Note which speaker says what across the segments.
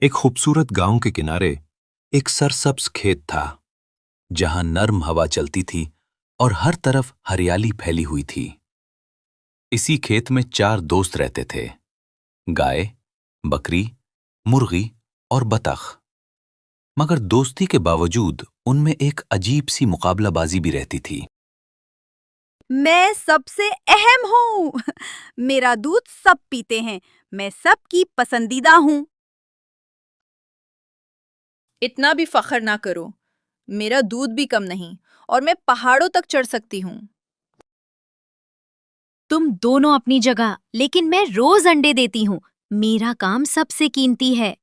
Speaker 1: एक खूबसूरत गांव के किनारे एक सरसब्ज खेत था जहां नर्म हवा चलती थी और हर तरफ हरियाली फैली हुई थी। इसी खेत में 4 दोस्त रहते थे, गाय, बकरी, मुर्गी और बतख। मगर दोस्ती के बावजूद उनमें एक अजीब सी मुकाबलाबाजी भी रहती थी।
Speaker 2: मैं सबसे अहम हूँ। मेरा दूध सब पीते हैं। मैं सबकी पसंदीदा हूँ।
Speaker 3: इतना भी फख्र ना करो। मेरा दूध भी कम नहीं और मैं पहाड़ों तक चढ़ सकती हूँ।
Speaker 4: तुम दोनों अपनी जगह, लेकिन मैं रोज अंडे देती हूँ। मेरा काम सबसे कीमती है।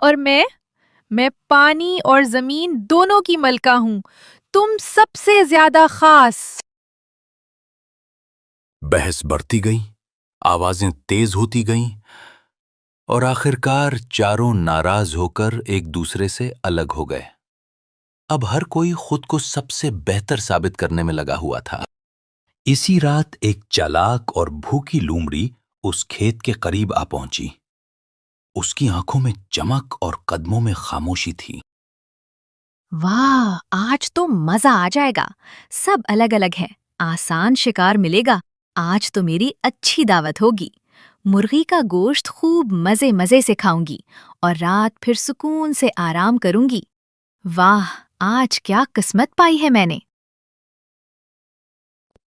Speaker 5: और मैं पानी और जमीन दोनों की मलका हूँ। तुम सबसे ज्यादा खास।
Speaker 1: बहस बढ़ती गई, आवाजें तेज होती गईं और आखिरकार चारों नाराज होकर एक दूसरे से अलग हो गए। अब हर कोई खुद को सबसे बेहतर साबित करने में लगा हुआ था। इसी रात एक चालाक और भूखी लोमड़ी उस खेत के करीब आ पहुंची। उसकी आंखों में चमक और कदमों में खामोशी थी।
Speaker 4: वाह, आज तो मजा आ जाएगा। सब अलग अलग है, आसान शिकार मिलेगा। आज तो मेरी अच्छी दावत होगी। मुर्गी का गोश्त खूब मजे मजे से खाऊंगी और रात फिर सुकून से आराम करूंगी। वाह, आज क्या किस्मत पाई है मैंने।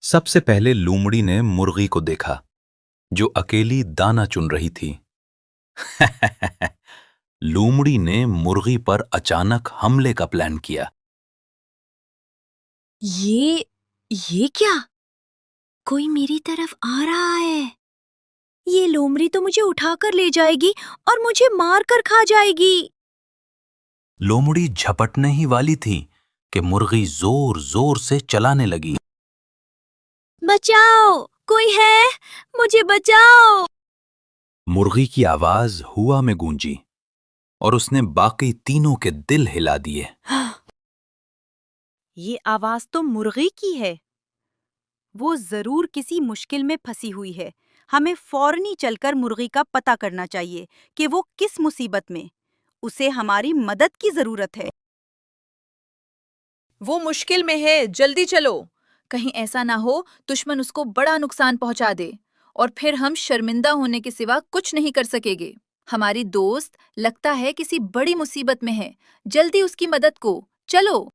Speaker 1: सबसे पहले लोमड़ी ने मुर्गी को देखा, जो अकेली दाना चुन रही थी। लोमड़ी ने मुर्गी पर अचानक हमले का प्लान किया।
Speaker 4: ये क्या? कोई मेरी तरफ आ रहा है। ये लोमड़ी तो मुझे उठाकर ले जाएगी और मुझे मार कर खा जाएगी।
Speaker 1: लोमड़ी झपटने ही वाली थी कि मुर्गी जोर जोर से चलाने लगी।
Speaker 4: बचाओ, कोई है? मुझे बचाओ।
Speaker 1: मुर्गी की आवाज हुआ में गूंजी और उसने बाकी तीनों के दिल हिला दिए।
Speaker 2: ये आवाज तो मुर्गी की है। वो जरूर किसी मुश्किल में फंसी हुई है। हमें फौरनी चलकर मुर्गी का पता करना चाहिए कि वो किस मुसीबत में। उसे हमारी मदद की जरूरत है।
Speaker 3: वो मुश्किल में है, जल्दी चलो। कहीं ऐसा ना हो दुश्मन उसको बड़ा नुकसान पहुंचा दे और फिर हम शर्मिंदा होने के सिवा कुछ नहीं कर सकेंगे। हमारी दोस्त लगता है किसी बड़ी मुसीबत में है। जल्दी उसकी मदद को चलो।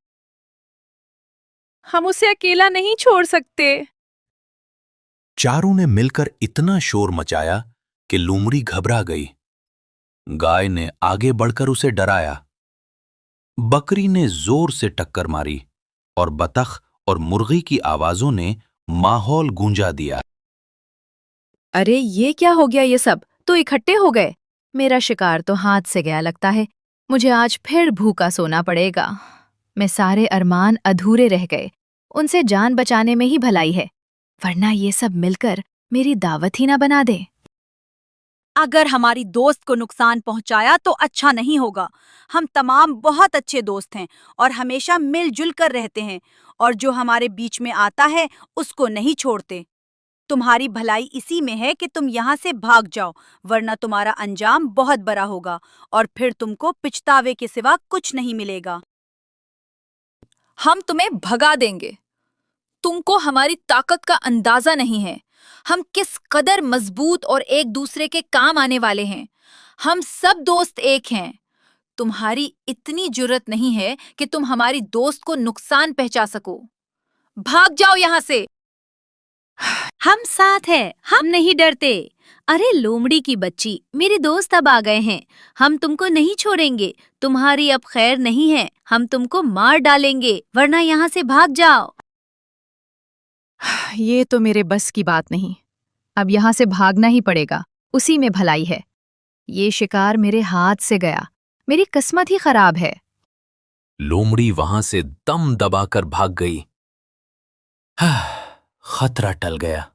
Speaker 5: हम उसे अकेला नहीं छोड़ सकते।
Speaker 1: चारों ने मिलकर इतना शोर मचाया कि लोमड़ी घबरा गई। गाय ने आगे बढ़कर उसे डराया, बकरी ने जोर से टक्कर मारी और बतख और मुर्गी की आवाजों ने माहौल गूंजा दिया।
Speaker 4: अरे ये क्या हो गया? ये सब तो इकट्ठे हो गए। मेरा शिकार तो हाथ से गया लगता है। मुझे आज फिर भूखा सोना पड़ेगा। मैं सारे अरमान अधूरे रह गए। उनसे जान बचाने में ही भलाई है, वरना ये सब मिलकर मेरी दावत ही ना बना दे।
Speaker 2: अगर हमारी दोस्त को नुकसान पहुंचाया तो अच्छा नहीं होगा। हम तमाम बहुत अच्छे दोस्त हैं और हमेशा मिलजुल कर रहते हैं, और जो हमारे बीच में आता है उसको नहीं छोड़ते। तुम्हारी भलाई इसी में है कि तुम यहाँ से भाग जाओ, वरना तुम्हारा अंजाम बहुत बड़ा होगा और फिर तुमको पिछतावे के सिवा कुछ नहीं मिलेगा।
Speaker 3: हम तुम्हें भगा देंगे। तुमको हमारी ताकत का अंदाजा नहीं है। हम किस कदर मजबूत और एक दूसरे के काम आने वाले हैं। हम सब दोस्त एक हैं। तुम्हारी इतनी जुर्रत नहीं है कि तुम हमारी दोस्त को नुकसान पहुंचा सको। भाग जाओ यहाँ से।
Speaker 4: हम साथ हैं, हम नहीं डरते। अरे लोमड़ी की बच्ची, मेरे दोस्त अब आ गए हैं। हम तुमको नहीं छोड़ेंगे। तुम्हारी अब खैर नहीं है। हम तुमको मार डालेंगे, वरना यहाँ से भाग जाओ।
Speaker 5: ये तो मेरे बस की बात नहीं। अब यहाँ से भागना ही पड़ेगा। उसी में भलाई है। ये शिकार मेरे हाथ से गया। मेरी किस्मत ही खराब है।
Speaker 1: लोमड़ी वहां से दम दबाकर भाग गई। खतरा टल गया,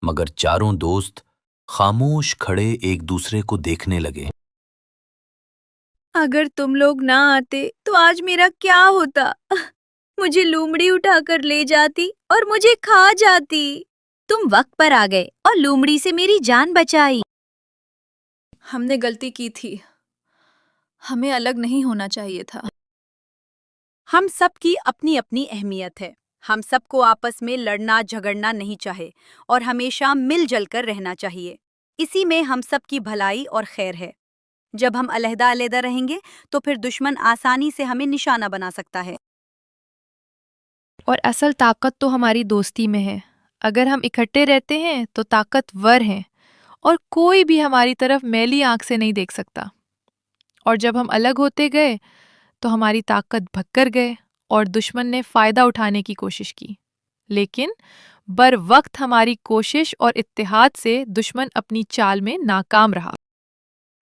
Speaker 1: मगर चारों दोस्त खामोश खड़े एक दूसरे को देखने लगे।
Speaker 4: अगर तुम लोग ना आते तो आज मेरा क्या होता? मुझे लोमड़ी उठाकर ले जाती और मुझे खा जाती। तुम वक्त पर आ गए और लोमड़ी से मेरी जान बचाई।
Speaker 3: ہم نے غلطی کی تھی، ہمیں الگ نہیں ہونا چاہیے تھا۔
Speaker 2: ہم سب کی اپنی اپنی اہمیت ہے۔ ہم سب کو آپس میں لڑنا جھگڑنا نہیں چاہے اور ہمیشہ مل جل کر رہنا چاہیے۔ اسی میں ہم سب کی بھلائی اور خیر ہے۔ جب ہم علیحدہ علیحدہ رہیں گے تو پھر دشمن آسانی سے ہمیں نشانہ بنا سکتا ہے۔
Speaker 5: اور اصل طاقت تو ہماری دوستی میں ہے۔ اگر ہم اکٹھے رہتے ہیں تو طاقتور ہیں اور کوئی بھی ہماری طرف میلی آنکھ سے نہیں دیکھ سکتا۔ اور جب ہم الگ ہوتے گئے تو ہماری طاقت بھکر گئے اور دشمن نے فائدہ اٹھانے کی کوشش کی، لیکن بر وقت ہماری کوشش اور اتحاد سے دشمن اپنی چال میں ناکام رہا۔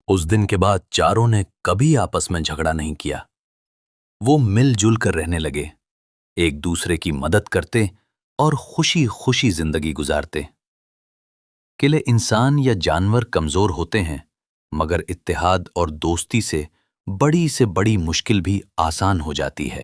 Speaker 1: اس دن کے بعد چاروں نے کبھی آپس میں جھگڑا نہیں کیا۔ وہ مل جل کر رہنے لگے، ایک دوسرے کی مدد کرتے اور خوشی خوشی زندگی گزارتے۔ قلعے انسان یا جانور کمزور ہوتے ہیں، مگر اتحاد اور دوستی سے بڑی مشکل بھی آسان ہو جاتی ہے۔